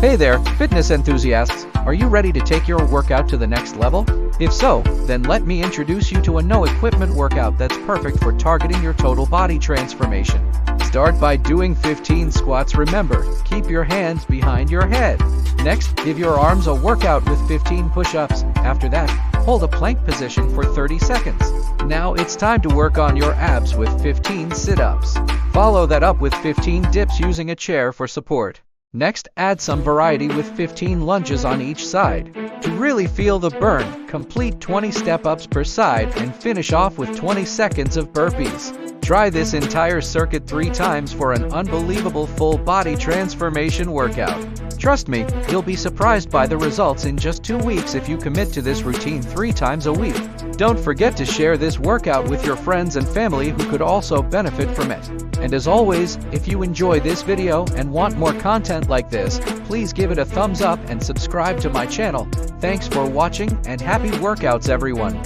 Hey there, fitness enthusiasts! Are you ready to take your workout to the next level? If so, then let me introduce you to a no-equipment workout that's perfect for targeting your total body transformation. Start by doing 15 squats. Remember, keep your hands behind your head. Next, give your arms a workout with 15 push-ups. After that, hold a plank position for 30 seconds. Now it's time to work on your abs with 15 sit-ups. Follow that up with 15 dips using a chair for support. Next, add some variety with 15 lunges on each side. To really feel the burn, complete 20 step-ups per side and finish off with 20 seconds of burpees. Try this entire circuit 3 times for an unbelievable full body transformation workout. Trust me, you'll be surprised by the results in just 2 weeks if you commit to this routine 3 times a week. Don't forget to share this workout with your friends and family who could also benefit from it. And as always, if you enjoy this video and want more content like this, please give it a thumbs up and subscribe to my channel. Thanks for watching and happy workouts everyone.